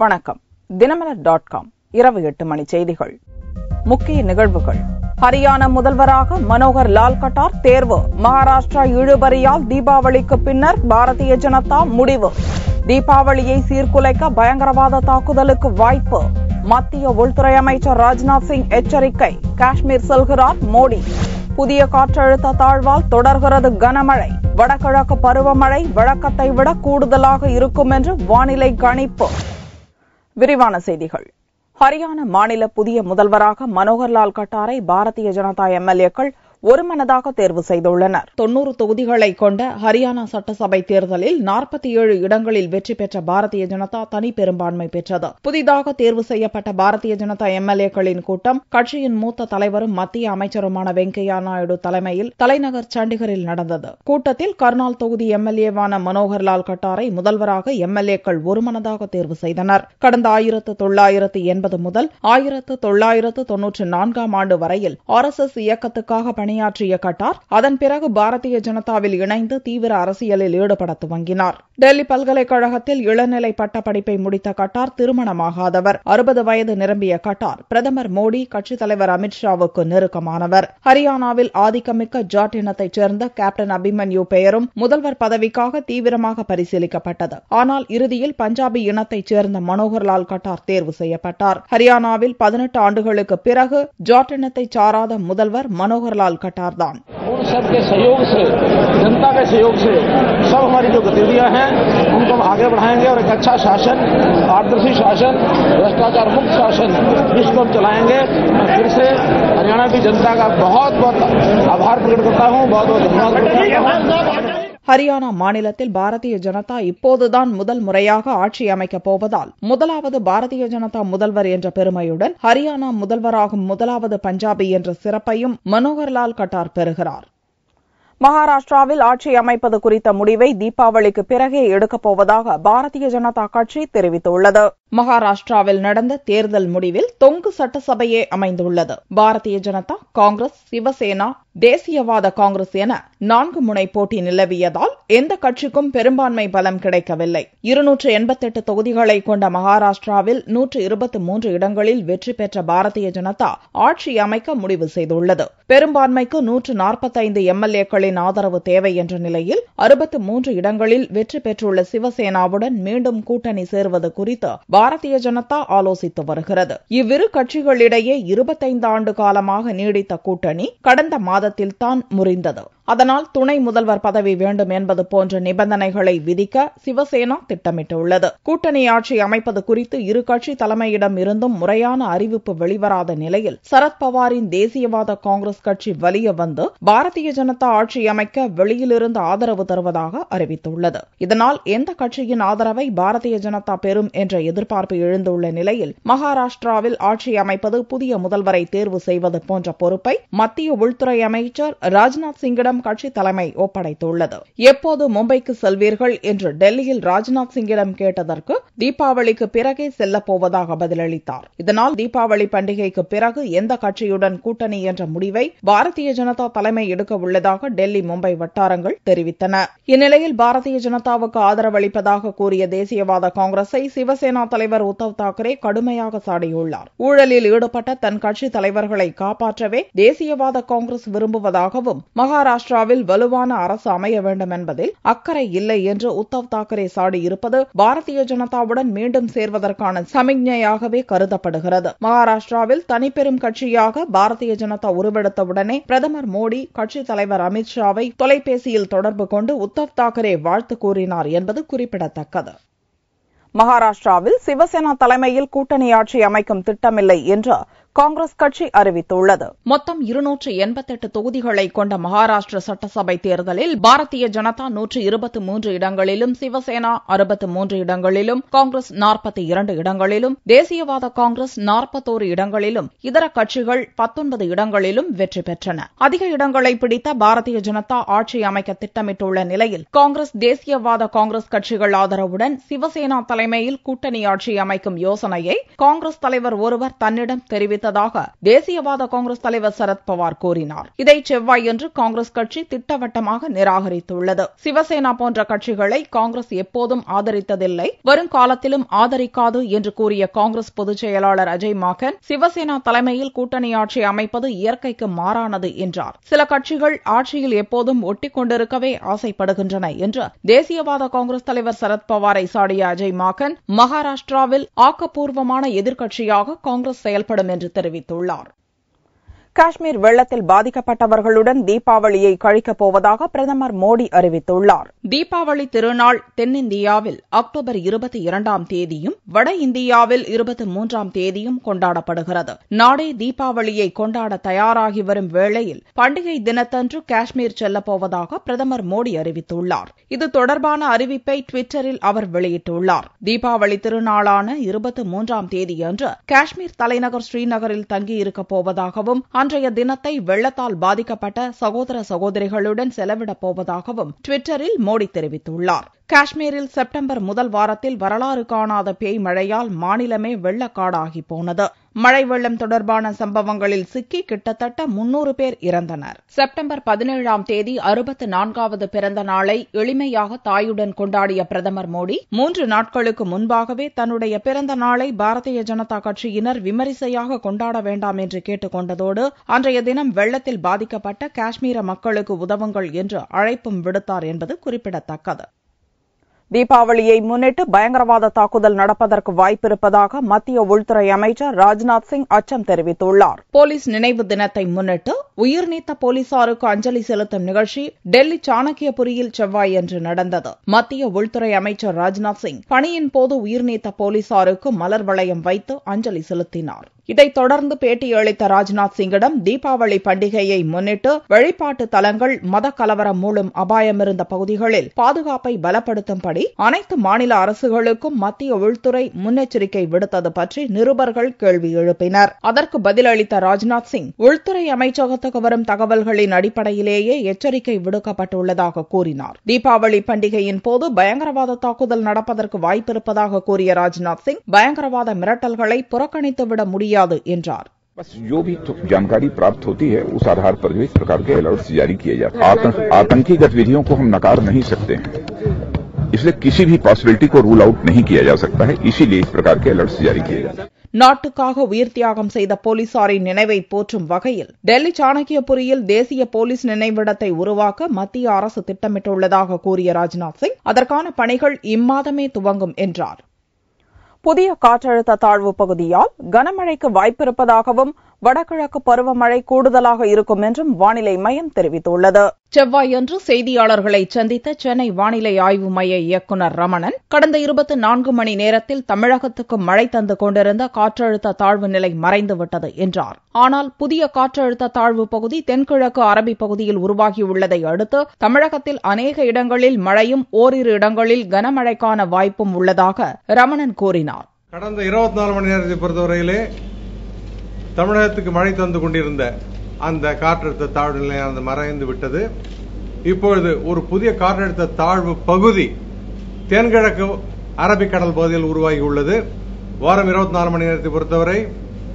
வணக்கம். தினமலர்.com இரவு 8 மணி செய்திகள். முக்கிய நிகழ்வுகள். ஹரியானா முதல்வராக மனோகர் லால் கட்டார் தேர்வு. மகாராஷ்டிரா இழுபறியால் தீபாவளிக்கு பின்னர் பாரதிய ஜனதா முடிவு. தீபாவளியை சீர்குலைக்க பயங்கரவாத தாக்குதலுக்கு வாய்ப்பு. மத்திய உள்துறை அமைச்சர் ராஜ்நாத் சிங் எச்சரிக்கை. காஷ்மீர் செல்கிறார் மோடி. புதிய காற்றழுத்த தாழ்வால் தொடர்கிறது கனமழை. வடகிழக்கு பருவமழை வழக்கத்தை விட கூடுதலாக இருக்கும் என்று வானிலை கணிப்பு. விரிவான செய்திகள். ஹரியானா மாநில புதிய முதல்வராக மனோகர் லால் கட்டாரை பாரதிய ஜனதா எம்எல்ஏக்கள் ஒருமனதாக தேர்வு செய்துள்ளனர். 90 தொகுதிகளை கொண்ட ஹரியானா சட்டசபை தேர்தலில் 47 இடங்களில் வெற்றி பெற்ற பாரதிய ஜனதா தனி பெரும்பான்மை பெற்றது. புதிதாக தேர்வு செய்யப்பட்ட பாரதிய ஜனதா எம்எல்ஏக்களின் கூட்டம் கட்சியின் மூத்த தலைவரும் மத்திய அமைச்சருமான வெங்கையா நாயுடு தலைமையில் தலைநகர் சண்டிகரில் நடந்தது. கூட்டத்தில் கர்னால் தொகுதி எம்எல்ஏவான மனோகர் லால் கட்டாரை முதல்வராக எம்எல்ஏக்கள் ஒருமனதாக தேர்வு செய்தனர். கடந்த 1980 முதல் 1994 ஆண்டு வரையில் RSS இயக்கத்துக்காக பணியாற்றிய கட்டார் அதன் பிறகு பாரதிய ஜனதாவில் இணைந்து தீவிர அரசியலில் ஈடுபட துவங்கினார். டெல்லி பல்கலைக்கழகத்தில் இளநிலை பட்டப்படிப்பை முடித்த கட்டார் திருமணமாகாதவர். 60 வயது நிரம்பிய கட்டார் பிரதமர் மோடி, கட்சித் தலைவர் அமித்ஷாவுக்கு நெருக்கமானவர். ஹரியானாவில் ஆதிக்கமிக்க ஜாட் இனத்தைச் சேர்ந்த கேப்டன் அபிமன்யு பெயரும் முதல்வர் பதவிக்காக தீவிரமாக பரிசீலிக்கப்பட்டது. ஆனால் இறுதியில் பஞ்சாபி இனத்தைச் சேர்ந்த மனோகர் லால் கட்டார் தேர்வு செய்யப்பட்டார். ஹரியானாவில் 18 ஆண்டுகளுக்கு பிறகு ஜாட் இனத்தைச் சாராத முதல்வர் மனோகர் லால் कटार दान सबके सहयोग से, जनता के सहयोग से सब हमारी जो गतिविधियां हैं उनको हम आगे बढ़ाएंगे और एक अच्छा शासन, पारदर्शी शासन, भ्रष्टाचार मुक्त शासन इसको हम चलाएंगे. मैं फिर से हरियाणा की जनता का बहुत बहुत आभार प्रकट करता हूं, बहुत बहुत धन्यवाद. ஹரியானா மாநிலத்தில் பாரதிய ஜனதா இப்போதுதான் முதல் முறையாக ஆட்சி அமைக்கப் போவதால் முதலாவது பாரதிய ஜனதா முதல்வர் என்ற பெருமையுடன் ஹரியானா முதல்வராகும் முதலாவது பஞ்சாபி என்ற சிறப்பையும் மனோகர் லால் கட்டார் பெறுகிறார். மகாராஷ்டிராவில் ஆட்சி அமைப்பது குறித்த முடிவை தீபாவளிக்கு பிறகே எடுக்கப் போவதாக பாரதிய ஜனதா கட்சி தெரிவித்துள்ளது. மகாராஷ்டிராவில் நடந்த தேர்தல் முடிவில் தொங்கு சட்டசபையே அமைந்துள்ளது. பாரதிய ஜனதா, காங்கிரஸ், சிவசேனா, தேசியவாத காங்கிரஸ் என 4 முனை போட்டி நிலவியதால் எந்த கட்சிக்கும் பெரும்பான்மை பலம் கிடைக்கவில்லை. 288 தொகுதிகளை கொண்ட மகாராஷ்டிராவில் 123 இடங்களில் வெற்றி பெற்ற பாரதிய ஜனதா ஆட்சி அமைக்க முடிவு செய்துள்ளது. பெரும்பான்மைக்கு 145 எம்எல்ஏக்களின் ஆதரவு தேவை என்ற நிலையில் 63 இடங்களில் வெற்றி பெற்றுள்ள சிவசேனாவுடன் மீண்டும் கூட்டணி சேர்வது குறித்து பாரதிய ஜனதா ஆலோசித்து வருகிறது. இவ்விரு கட்சிகளிடையே 25 ஆண்டு காலமாக நீடித்த கூட்டணி கடந்த மாதத்தில் தான் முறிந்தது. அதனால் துணை முதல்வர் பதவி வேண்டும் என்பது போன்ற நிபந்தனைகளை விதிக்க சிவசேனா திட்டமிட்டுள்ளது. கூட்டணி ஆட்சி அமைப்பது குறித்து இரு கட்சி தலைமையிடம் இருந்தும் முறையான அறிவிப்பு வெளிவராத நிலையில் சரத்பவாரின் தேசியவாத காங்கிரஸ் கட்சி வலிய வந்து பாரதிய ஜனதா ஆட்சி அமைக்க வெளியிலிருந்து ஆதரவு தருவதாக அறிவித்துள்ளது. இதனால் எந்த கட்சியின் ஆதரவை பாரதிய ஜனதா பெறும் என்ற எதிர்பார்ப்பு எழுந்துள்ள நிலையில் மகாராஷ்டிராவில் ஆட்சி அமைப்பது, புதிய முதல்வரை தேர்வு செய்வது போன்ற பொறுப்பை மத்திய உள்துறை அமைச்சர் ராஜ்நாத் சிங்கிடம் கட்சி தலைமை ஒப்படைத்துள்ளது. எப்போது மும்பைக்கு செல்வீர்கள் என்று டெல்லியில் ராஜ்நாத் சிங்கிடம் கேட்டதற்கு தீபாவளிக்கு பிறகே செல்லப் போவதாக பதிலளித்தார். இதனால் தீபாவளி பண்டிகைக்கு பிறகு எந்த கட்சியுடன் கூட்டணி என்ற முடிவை பாரதிய ஜனதா தலைமை எடுக்க உள்ளதாக டெல்லி, மும்பை வட்டாரங்கள் தெரிவித்தன. இந்நிலையில் பாரதிய ஜனதாவுக்கு ஆதரவளிப்பதாக கூறிய தேசியவாத காங்கிரஸை சிவசேனா தலைவர் உத்தவ் தாக்கரே கடுமையாக சாடியுள்ளார். ஊழலில் ஈடுபட்ட தன் கட்சி தலைவர்களை காப்பாற்றவே தேசியவாத காங்கிரஸ் விரும்புவதாகவும் மகாராஷ்டிராவில் வலுவான அரசு அமைய வேண்டும் என்பதில் அக்கறை இல்லை என்று உத்தவ் தாக்கரே சாடியிருப்பது பாரதிய ஜனதாவுடன் மீண்டும் சேர்வதற்கான சமிக்ஞையாகவே கருதப்படுகிறது. மகாராஷ்டிராவில் தனிப்பெரும் கட்சியாக பாரதிய ஜனதா உருவெடுத்தவுடனே பிரதமர் மோடி, கட்சித் தலைவர் அமித்ஷாவை தொலைபேசியில் தொடர்பு கொண்டு உத்தவ் தாக்கரே வாழ்த்து கூறினார் என்பது குறிப்பிடத்தக்கது. மகாராஷ்டிராவில் சிவசேனா தலைமையில் கூட்டணி ஆட்சி அமைக்கும் திட்டமில்லை என்று காங்கிரஸ் கட்சி அறிவித்துள்ளது. மொத்தம் 288 தொகுதிகளை கொண்ட மகாராஷ்டிர சட்டசபை தேர்தலில் பாரதிய ஜனதா 123 இடங்களிலும், சிவசேனா 63 இடங்களிலும், காங்கிரஸ் 42 இடங்களிலும், தேசியவாத காங்கிரஸ் 41 இடங்களிலும், இதர கட்சிகள் 19 இடங்களிலும் வெற்றி பெற்றன. அதிக இடங்களை பிடித்த பாரதிய ஜனதா ஆட்சி அமைக்க திட்டமிட்டுள்ள நிலையில் காங்கிரஸ், தேசியவாத காங்கிரஸ் கட்சிகள் ஆதரவுடன் சிவசேனா தலைமையில் கூட்டணி ஆட்சி அமைக்கும் யோசனையை காங்கிரஸ் தலைவர் ஒருவர் தன்னிடம் தெரிவித்த ஆதரித்ததாக தேசியவாத காங்கிரஸ் தலைவர் சரத்பவார் கூறினார். இதை செவ்வாயன்று காங்கிரஸ் கட்சி திட்டவட்டமாக நிராகரித்துள்ளது. சிவசேனா போன்ற கட்சிகளை காங்கிரஸ் எப்போதும் ஆதரித்ததில்லை, வருங்காலத்திலும் ஆதரிக்காது என்று கூறிய காங்கிரஸ் பொதுச் செயலாளர் அஜய் மாக்கன், சிவசேனா தலைமையில் கூட்டணி ஆட்சி அமைப்பது இயற்கைக்கு மாறானது என்றார். சில கட்சிகள் ஆட்சியில் எப்போதும் ஒட்டிக் கொண்டிருக்கவே ஆசைப்படுகின்றன என்று தேசியவாத காங்கிரஸ் தலைவர் சரத்பவாரை சாடிய அஜய் மாக்கன், மகாராஷ்டிராவில் ஆக்கப்பூர்வமான எதிர்க்கட்சியாக காங்கிரஸ் செயல்படும் என்று தெரிவித்துள்ளார். காஷ்மீர் வெள்ளத்தில் பாதிக்கப்பட்டவர்களுடன் தீபாவளியை கழிக்கப் போவதாக பிரதமர் மோடி அறிவித்துள்ளார். தீபாவளி திருநாள் தென்னிந்தியாவில் அக்டோபர் 22ஆம் தேதியும் வட இந்தியாவில் 23ஆம் தேதியும் கொண்டாடப்படுகிறது. நாடே தீபாவளியை கொண்டாட தயாராகி வரும் வேளையில் பண்டிகை தினத்தன்று காஷ்மீர் செல்லப்போவதாக பிரதமர் மோடி அறிவித்துள்ளார். இது தொடர்பான அறிவிப்பை டுவிட்டரில் அவர் வெளியிட்டுள்ளார். தீபாவளி திருநாளான 23ஆம் தேதியன்று காஷ்மீர் தலைநகர் ஸ்ரீநகரில் தங்கியிருக்கப் போவதாகவும் அன்றைய தினத்தை வெள்ளத்தால் பாதிக்கப்பட்ட சகோதர சகோதரிகளுடன் செலவிடப் போவதாகவும் டுவிட்டரில் மோடி தெரிவித்துள்ளார். காஷ்மீரில் செப்டம்பர் முதல் வாரத்தில் வரலாறு காணாத பேய் மழையால் மாநிலமே வெள்ளக்காடாகி போனது. மழை வெள்ளம் தொடர்பான சம்பவங்களில் சிக்கி கிட்டத்தட்ட 300 பேர் இறந்தனர். செப்டம்பர் 17ஆம் தேதி 64வது பிறந்த நாளை எளிமையாக தாயுடன் கொண்டாடிய பிரதமர் மோடி 3 நாட்களுக்கு முன்பாகவே தன்னுடைய பிறந்த நாளை பாரதிய ஜனதா கட்சியினர் விமரிசையாக கொண்டாட வேண்டாம் என்று கேட்டுக் கொண்டதோடு அன்றைய தினம் வெள்ளத்தில் பாதிக்கப்பட்ட காஷ்மீர மக்களுக்கு உதவுங்கள் என்று அழைப்பும் விடுத்தார் என்பது குறிப்பிடத்தக்கது. தீபாவளியை முன்னிட்டு பயங்கரவாத தாக்குதல் நடப்பதற்கு வாய்ப்பிருப்பதாக மத்திய உள்துறை அமைச்சர் ராஜ்நாத் சிங் அச்சம் தெரிவித்துள்ளார். போலீஸ் நினைவு தினத்தை முன்னிட்டு உயிர்நீத்த போலீசாருக்கு அஞ்சலி செலுத்தும் நிகழ்ச்சி டெல்லி சாணக்கியபுரியில் செவ்வாயன்று நடந்தது. மத்திய உள்துறை அமைச்சர் ராஜ்நாத் சிங் பணியின் போது உயிர்நீத்த போலீசாருக்கு மலர் வளையம் வைத்து அஞ்சலி செலுத்தினார். இதைத் தொடர்ந்து பேட்டியளித்த ராஜ்நாத் சிங்கிடம் தீபாவளி பண்டிகையை முன்னிட்டு வழிபாட்டு தலங்கள், மத கலவரம் மூலம் அபாயமிருந்த பகுதிகளில் பாதுகாப்பை பலப்படுத்தும்படி அனைத்து மாநில அரசுகளுக்கும் மத்திய உள்துறை முன்னெச்சரிக்கை விடுத்தது பற்றி நிருபர்கள் கேள்வி எழுப்பினர். அதற்கு பதிலளித்த ராஜ்நாத் சிங், உள்துறை அமைச்சகத்துக்கு வரும் தகவல்களின் அடிப்படையிலேயே எச்சரிக்கை விடுக்கப்பட்டுள்ளதாக கூறினார். தீபாவளி பண்டிகையின் போது பயங்கரவாத தாக்குதல் நடப்பதற்கு வாய்ப்பிருப்பதாக கூறிய ராஜ்நாத் சிங், பயங்கரவாத மிரட்டல்களை புறக்கணித்துவிட முடியாது என்றார். बस जो भी जानकारी प्राप्त होती है उस आधार पर जो इस प्रकार के अलर्ट्स जारी किए जाते हैं। आतंकी गतिविधियों को हम नकार नहीं सकते हैं, इसलिए किसी भी पॉसिबिलिटी को रूल आउट नहीं किया जा सकता है, इसीलिए इस प्रकार के अलर्ट्स जारी किए जाते हैं. நாட்டுக்காக உயிர் தியாகம் செய்த போலீசாரின் நினைவை போற்றும் வகையில் டெல்லி சாணக்கியபுரியில் தேசிய போலீஸ் நினைவிடத்தை உருவாக்க மத்திய அரசு திட்டமிட்டுள்ளதாக கூறிய ராஜ்நாத் சிங், அதற்கான பணிகள் இம்மாதமே துவங்கும் என்றார். புதிய காற்றழுத்த தாழ்வு பகுதியால் கனமழைக்கு வாய்ப்பிருப்பதாகவும் வடகிழக்கு பருவமழை கூடுதலாக இருக்கும் என்றும் வானிலை மையம் தெரிவித்துள்ளது. செவ்வாயன்று செய்தியாளர்களை சந்தித்த சென்னை வானிலை ஆய்வு மைய இயக்குநர் ரமணன், கடந்த 24 மணி நேரத்தில் தமிழகத்துக்கு மழை தந்து கொண்டிருந்த காற்றழுத்த தாழ்வு நிலை மறைந்துவிட்டது என்றார். ஆனால் புதிய காற்றழுத்த தாழ்வு பகுதி தென்கிழக்கு அரபிக் பகுதியில் உருவாகியுள்ளதை அடுத்து தமிழகத்தில் அநேக இடங்களில் மழையும் ஓரிரு இடங்களில் கனமழைக்கான வாய்ப்பும் உள்ளதாக ரமணன் கூறினார். கடந்த 24 மணி நேரத்தை பொறுத்தவரையிலே தமிழகத்துக்கு மழை தந்து கொண்டிருந்த அந்த காற்றழுத்த தாழ்வு நிலையானது மறைந்து விட்டது. இப்பொழுது ஒரு புதிய காற்றழுத்த தாழ்வு பகுதி தென்கிழக்கு அரபிக்கடல் பகுதியில் உருவாகியுள்ளது. வாரம் 24 மணி நேரத்தை பொறுத்தவரை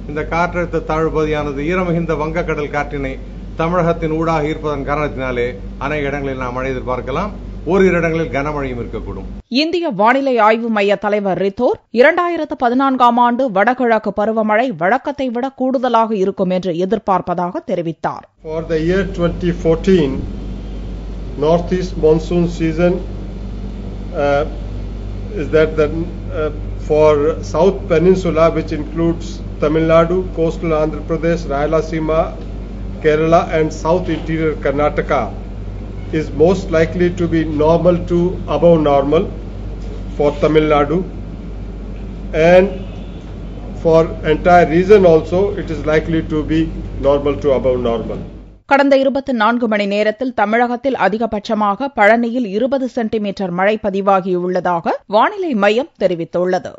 இந்த காற்றழுத்த தாழ்வு பகுதியானது ஈரமிகுந்த வங்கக்கடல் காற்றினை தமிழகத்தின் ஊடாக இருப்பதன் காரணத்தினாலே அநேக இடங்களில் நாம் மழை எதிர்பார்க்கலாம். ஓரிரு இடங்களில் கனமழையும் இருக்கக்கூடும். இந்திய வானிலை ஆய்வு மைய தலைவர் ரித்தோர் 2014ஆம் ஆண்டு வடகிழக்கு பருவமழை வழக்கத்தை விட கூடுதலாக இருக்கும் என்று எதிர்பார்ப்பதாக தெரிவித்தார். For the year 2014, northeast monsoon season is that for South Peninsula, which includes Tamil Nadu, coastal Andhra Pradesh, Rayalaseema, Kerala and South Interior Karnataka is most likely to be normal to above normal for Tamil Nadu, and for entire region also it is likely to be normal to above normal. கடந்த 24 மணி நேரத்தில் தமிழகத்தில் அதிகபட்சமாக பழனியில் 20 centimetre மழை பதிவாகியுள்ளதாக வானிலை மையம் தெரிவித்துள்ளது.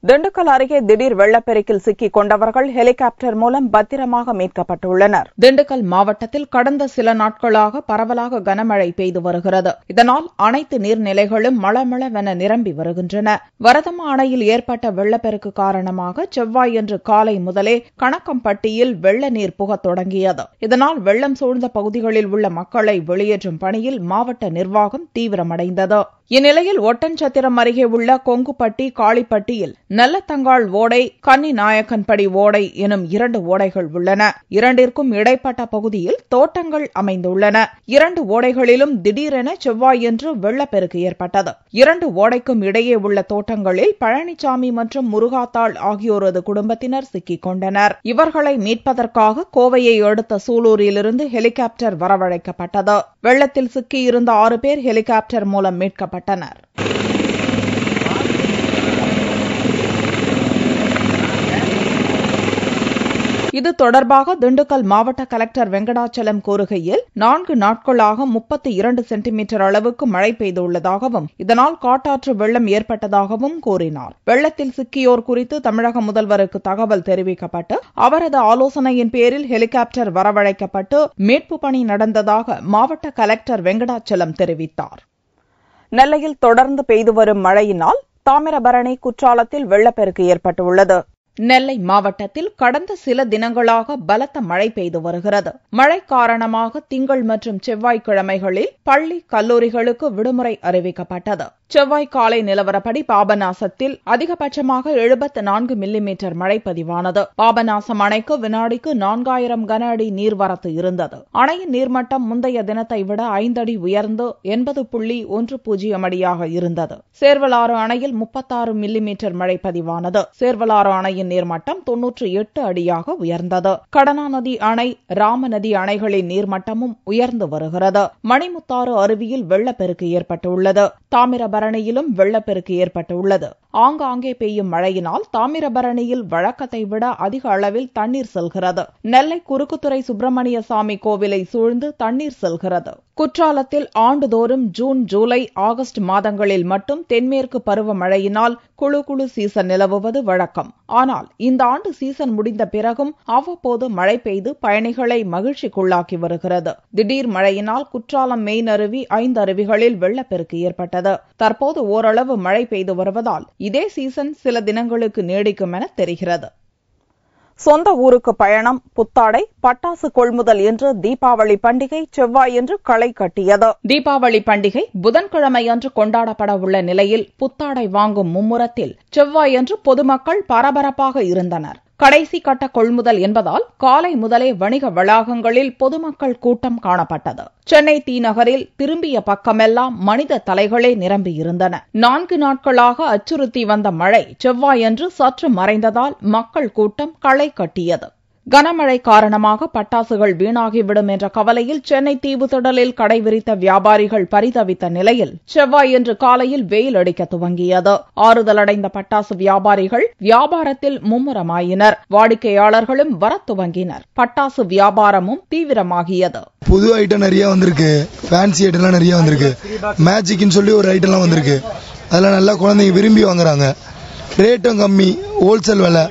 திண்டுக்கல் அருகே திடீர் வெள்ளப்பெருக்கில் சிக்கிக் கொண்டவர்கள் ஹெலிகாப்டர் மூலம் பத்திரமாக மீட்கப்பட்டுள்ளனர். திண்டுக்கல் மாவட்டத்தில் கடந்த சில நாட்களாக பரவலாக கனமழை பெய்து வருகிறது. இதனால் அனைத்து நீர்நிலைகளும் மளமளவென நிரம்பி வருகின்றன. வரதமா அணையில் ஏற்பட்ட வெள்ளப்பெருக்கு காரணமாக செவ்வாயன்று காலை முதலே கணக்கம்பட்டியில் வெள்ள நீர் புகத் தொடங்கியது. இதனால் வெள்ளம் சூழ்ந்த பகுதிகளில் உள்ள மக்களை வெளியேற்றும் பணியில் மாவட்ட நிர்வாகம் தீவிரமடைந்தது. இந்நிலையில் ஒட்டன்சத்திரம் அருகே உள்ள கொங்குப்பட்டி காளிப்பட்டியில் நல்லத்தங்காள் ஓடை கன்னிநாயக்கன்படி ஓடை எனும் 2 ஓடைகள் உள்ளன. இரண்டிற்கும் இடைப்பட்ட பகுதியில் தோட்டங்கள் அமைந்துள்ளன. 2 ஓடைகளிலும் திடீரென செவ்வாயன்று வெள்ளப்பெருக்கு ஏற்பட்டது. 2 ஓடைக்கும் இடையே உள்ள தோட்டங்களில் பழனிசாமி மற்றும் முருகாத்தாள் ஆகியோரது குடும்பத்தினர் சிக்கிக் கொண்டனர். இவர்களை மீட்பதற்காக கோவையை அடுத்த சூலூரிலிருந்து ஹெலிகாப்டர் வரவழைக்கப்பட்டது. வெள்ளத்தில் சிக்கியிருந்த 6 பேர் ஹெலிகாப்டர் மூலம் மீட்கப்பட்டனர். இது தொடர்பாக திண்டுக்கல் மாவட்ட கலெக்டர் வெங்கடாச்சலம் கூறுகையில் 4 நாட்களாக 32 சென்டிமீட்டர் அளவுக்கு மழை பெய்துள்ளதாகவும் இதனால் காட்டாற்று வெள்ளம் ஏற்பட்டதாகவும் கூறினார். வெள்ளத்தில் சிக்கியோர் குறித்து தமிழக முதல்வருக்கு தகவல் தெரிவிக்கப்பட்டு அவரது ஆலோசனையின் பேரில் ஹெலிகாப்டர் வரவழைக்கப்பட்டு மீட்பு பணி நடந்ததாக மாவட்ட கலெக்டர் வெங்கடாச்சலம் தெரிவித்தார். நெல்லையில் தொடர்ந்து பெய்து வரும் மழையினால் தாமிரபரணி குற்றாலத்தில் வெள்ளப்பெருக்கு ஏற்பட்டுள்ளது. நெல்லை மாவட்டத்தில் கடந்த சில தினங்களாக பலத்த மழை பெய்து வருகிறது. மழை காரணமாக திங்கள் மற்றும் செவ்வாய்க்கிழமைகளில் பள்ளி கல்லூரிகளுக்கு விடுமுறை அறிவிக்கப்பட்டது. செவ்வாய் காலை நிலவரப்படி பாபநாசத்தில் அதிகபட்சமாக 74 மில்லிமீட்டர் மழை பதிவானது. பாபநாசம் அணைக்கு வினாடிக்கு 4000 கன அடி நீர்வரத்து இருந்தது. அணையின் நீர்மட்டம் முந்தைய தினத்தை விட 5 அடி உயர்ந்து 80.10 அடியாக இருந்தது. சேர்வலாறு அணையில் 36 மில்லிமீட்டர் மழை பதிவானது. சேர்வலாறு அணையின் நீர்மட்டம் 98 அடியாக உயர்ந்தது. கடனா நதி அணை, ராமநதி அணைகளின் நீர்மட்டமும் உயர்ந்து வருகிறது. மணிமுத்தாறு அருவியில் வெள்ளப்பெருக்கு ஏற்பட்டுள்ளது. தாமிரபரணியிலும் வெள்ளப்பெருக்கு ஏற்பட்டுள்ளது. ஆங்காங்கே பெய்யும் மழையினால் தாமிரபரணியில் வழக்கத்தை விட அதிக அளவில் தண்ணீர் செல்கிறது. நெல்லை குறுக்குத்துறை சுப்பிரமணிய சாமி கோவிலை சூழ்ந்து தண்ணீர் செல்கிறது. குற்றாலத்தில் ஆண்டுதோறும் ஜூன், ஜூலை, ஆகஸ்ட் மாதங்களில் மட்டும் தென்மேற்கு பருவமழையினால் குழு சீசன் நிலவுவது வழக்கம். ஆனால் இந்த ஆண்டு சீசன் முடிந்த பிறகும் அவ்வப்போது மழை பெய்து பயணிகளை மகிழ்ச்சிக்குள்ளாக்கி வருகிறது. திடீர் மழையினால் குற்றாலம் மெயின் அருவி, 5 அருவிகளில் வெள்ளப்பெருக்கு ஏற்பட்டது. தற்போது ஓரளவு மழை பெய்து வருவதால் இதே சீசன் சில தினங்களுக்கு நீடிக்கும் என தெரிகிறது. சொந்த ஊருக்கு பயணம், புத்தாடை, பட்டாசு கொள்முதல் என்று தீபாவளி பண்டிகை செவ்வாயன்று களை கட்டியது. தீபாவளி பண்டிகை புதன்கிழமையன்று கொண்டாடப்பட உள்ள நிலையில் புத்தாடை வாங்கும் மும்முரத்தில் செவ்வாயன்று பொதுமக்கள் பரபரப்பாக இருந்தனர். கடைசி கட்ட கொள்முதல் என்பதால் காலை முதலே வணிக வளாகங்களில் பொதுமக்கள் கூட்டம் காணப்பட்டது. சென்னை தீநகரில் திரும்பிய பக்கமெல்லாம் மனித தலைகளே நிரம்பியிருந்தன. 4 நாட்களாக அச்சுறுத்தி வந்த மழை செவ்வாயன்று சற்று மறைந்ததால் மக்கள் கூட்டம் களை கட்டியது. கனமழை காரணமாக பட்டாசுகள் வீணாகிவிடும் என்ற கவலையில் சென்னை தீவுத்திடலில் கடை விரித்த வியாபாரிகள் பரிதவித்த நிலையில் செவ்வாயன்று காலையில் வெயில் அடிக்க துவங்கியது. ஆறுதலடைந்த பட்டாசு வியாபாரிகள் வியாபாரத்தில் மும்முரமாயினர். வாடிக்கையாளர்களும் வரத் துவங்கினர். பட்டாசு வியாபாரமும் தீவிரமாகியது. புது ஐட்டம் நிறைய வந்திருக்கு, ஃபேன்சி ஐட்டம்லாம் நிறைய வந்திருக்கு. மேஜிக்னு சொல்லி ஒரு ஐட்டம்லாம் வந்திருக்கு. அதெல்லாம் நல்லா குழந்தைங்க விரும்பி வாங்குறாங்க. ரேட்டும் கம்மி, ஹோல்சேல் விலை.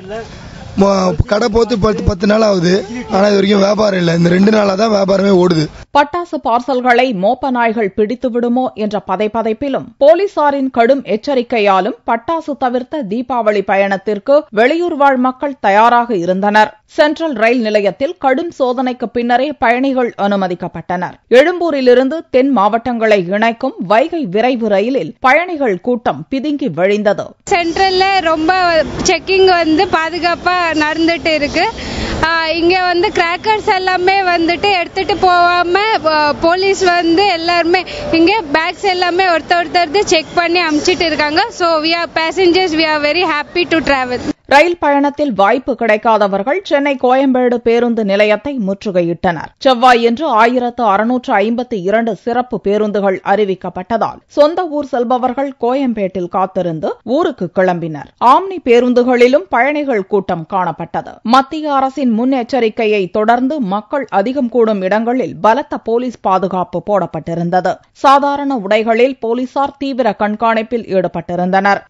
கடை போத்து 10 நாள் ஆகுது, ஆனா இது வரைக்கும் வியாபாரம் இல்லை. இந்த 2 நாளா தான் வியாபாரமே ஓடுது. பட்டாசு பார்சல்களை மோப்ப நாய்கள் பிடித்து விடுமோ என்ற பதைப்பதைப்பிலும் போலீசாரின் கடும் எச்சரிக்கையாலும் பட்டாசு தவிர்த்த தீபாவளி பயணத்திற்கு வெளியூர் வாழ் மக்கள் தயாராக இருந்தனர். சென்ட்ரல் ரயில் நிலையத்தில் கடும் சோதனைக்கு பின்னரே பயணிகள் அனுமதிக்கப்பட்டனர். எழும்பூரிலிருந்து தென் மாவட்டங்களை இணைக்கும் வைகை விரைவு ரயிலில் பயணிகள் கூட்டம் பிதுங்கி வழிந்தது. சென்ட்ரல்ல ரொம்ப செக்கிங் பாதுகாப்பா நடந்துட்டு இருக்கு. இங்க கிராக்கர்ஸ் எல்லாமே எடுத்துட்டு போகாம போலீஸ் எல்லாருமே இங்க பேக்ஸ் எல்லாமே ஒருத்தர் செக் பண்ணி அனுப்பிச்சிட்டு இருக்காங்க. So we are passengers, we are very happy to travel. ரயில் பயணத்தில் வாய்ப்பு கிடைக்காதவர்கள் சென்னை கோயம்பேடு பேருந்து நிலையத்தை முற்றுகையிட்டனர். செவ்வாயன்று 1652 சிறப்பு பேருந்துகள் அறிவிக்கப்பட்டதால் சொந்த ஊர் செல்பவர்கள் கோயம்பேட்டில் காத்திருந்து ஊருக்கு கிளம்பினர். ஆம்னி பேருந்துகளிலும் பயணிகள் கூட்டம் காணப்பட்டது. மத்திய அரசின் முன்னெச்சரிக்கையை தொடர்ந்து மக்கள் அதிகம் கூடும் இடங்களில் பலத்த போலீஸ் பாதுகாப்பு போடப்பட்டிருந்தது. சாதாரண உடைகளில் போலீசார் தீவிர கண்காணிப்பில் ஈடுபட்டிருந்தனர்.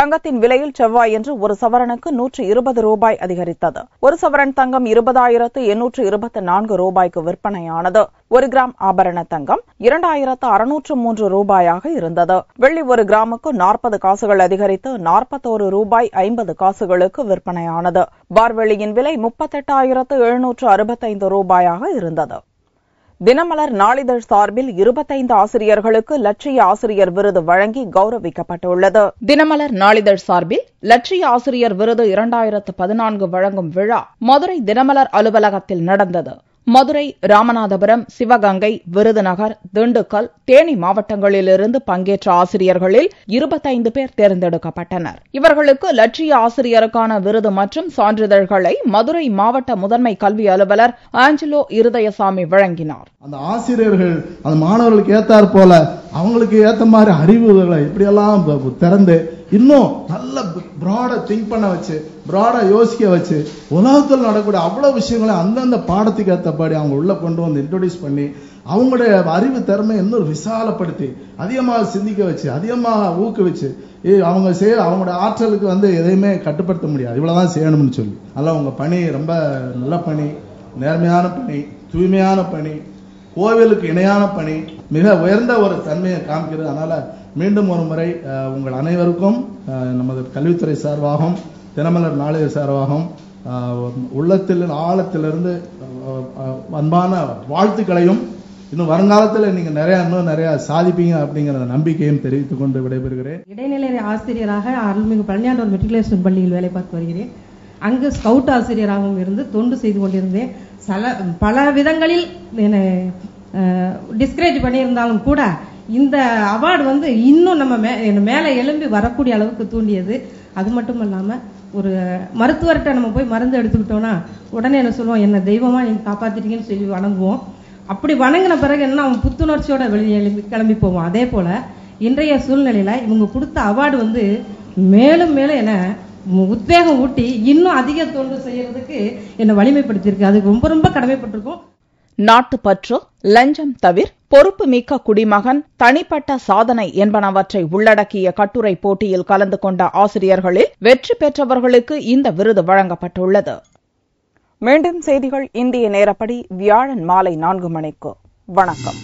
தங்கத்தின் விலையில் செவ்வாயன்று ஒரு சவரனுக்கு 120 ரூபாய் அதிகரித்தது. ஒரு சவரன் தங்கம் 20,824 ரூபாய்க்கு விற்பனையானது. 1 கிராம் ஆபரண தங்கம் 2,603 ரூபாயாக இருந்தது. வெள்ளி 1 கிராமுக்கு 40 காசுகள் அதிகரித்து 41 ரூபாய் 50 காசுகளுக்கு விற்பனையானது. பார் வெள்ளியின் விலை 38,765 ரூபாயாக இருந்தது. தினமலர் நாளிதழ் சார்பில் 25 ஆசிரியர்களுக்கு லட்சிய ஆசிரியர் விருது வழங்கி கௌரவிக்கப்பட்டுள்ளது. தினமலர் நாளிதழ் சார்பில் லட்சிய ஆசிரியர் விருது 2014 வழங்கும் விழா மதுரை தினமலர் அலுவலகத்தில் நடந்தது. மதுரை, ராமநாதபுரம், சிவகங்கை, விருதுநகர், திண்டுக்கல், தேனி மாவட்டங்களிலிருந்து பங்கேற்ற ஆசிரியர்களில் 25 பேர் தேர்ந்தெடுக்கப்பட்டனர். இவர்களுக்கு லட்சிய ஆசிரியருக்கான விருது மற்றும் சான்றிதழ்களை மதுரை மாவட்ட முதன்மை கல்வி அலுவலர் ஆஞ்சலோ இருதயசாமி வழங்கினார். அந்த ஆசிரியர்கள் அந்த மாணவர்களுக்கு ஏத்தாற் போல அவங்களுக்கு ஏத்த மாதிரி அறிவுகளை இப்படியெல்லாம் திறந்து இன்னும் நல்ல பிராடா திங்க் பண்ண வச்சு, பிராடா யோசிக்க வச்சு, உலகத்தில் நடக்கக்கூடிய அவ்வளவு விஷயங்களை அந்தந்த பாடத்துக்கு ஏற்றபடி அவங்க உள்ள கொண்டு வந்து இன்ட்ரோடியூஸ் பண்ணி அவங்களுடைய அறிவு திறமை இன்னும் விசாலப்படுத்தி அதிகமாக சிந்திக்க வச்சு, அதிகமாக ஊக்குவிச்சு, அவங்களோட ஆற்றலுக்கு எதையுமே கட்டுப்படுத்த முடியாது, இவ்வளவுதான் செய்யணும்னு சொல்லி. அதனால உங்க பணி ரொம்ப நல்ல பணி, நேர்மையான பணி, தூய்மையான பணி, கோவிலுக்கு இணையான பணி, மிக உயர்ந்த ஒரு தன்மையை காமிக்கிறது. அதனால மீண்டும் ஒரு முறை உங்கள் அனைவருக்கும் நமது கல்வித்துறை சார்பாகவும் தினமலர் நாளிதழ் சார்பாகவும் உள்ளத்தில் ஆழத்திலிருந்து அன்பான வாழ்த்துக்களையும், இன்னும் வருங்காலத்தில் நீங்க இன்னும் நிறைய சாதிப்பீங்க அப்படிங்கிற நம்பிக்கையும் தெரிவித்துக் கொண்டு விடைபெறுகிறேன். இடைநிலை ஆசிரியராக அருள்மிகு பழனியாண்டவர் மெட்ரிகுலேஷன் பள்ளியில் வேலை பார்த்து வருகிறேன். அங்கு ஸ்கவுட் ஆசிரியராகவும் இருந்து தொண்டு செய்து கொண்டிருந்தேன். பல விதங்களில் என்னை டிஸ்கரேஜ் பண்ணியிருந்தாலும் கூட இந்த அவார்டு இன்னும் நம்ம மேலே எழும்பி வரக்கூடிய அளவுக்கு தூண்டியது. அது மட்டும் இல்லாம ஒரு மருத்துவர்கிட்ட நம்ம போய் மருந்து எடுத்துக்கிட்டோம்னா உடனே என்ன சொல்லுவோம், என்ன தெய்வமா நீங்க காப்பாத்திட்டீங்கன்னு சொல்லி வணங்குவோம். அப்படி வணங்கின பிறகு என்ன அவன் புத்துணர்ச்சியோட வெளியே கிளம்பி போவோம். அதே போல இன்றைய சூழ்நிலையில இவங்க கொடுத்த அவார்டு மேலும் மேலும் என்ன உத்வேகம் ஊட்டி இன்னும் அதிக தொண்டு செய்யறதுக்கு என்ன வலிமைப்படுத்தியிருக்கு. அதுக்கு ரொம்ப ரொம்ப கடமைப்பட்டிருக்கோம். நாட்டுப்பற்று, லஞ்சம் தவிர பொறுப்பு மிக்க குடிமகன், தனிப்பட்ட சாதனை என்பனவற்றை உள்ளடக்கிய கட்டுரை போட்டியில் கலந்து கொண்ட ஆசிரியர்களில் வெற்றி பெற்றவர்களுக்கு இந்த விருது வழங்கப்பட்டுள்ளது. மீண்டும் செய்திகள் இந்திய நேரப்படி வியாழன் மாலை 4 மணிக்கு. வணக்கம்.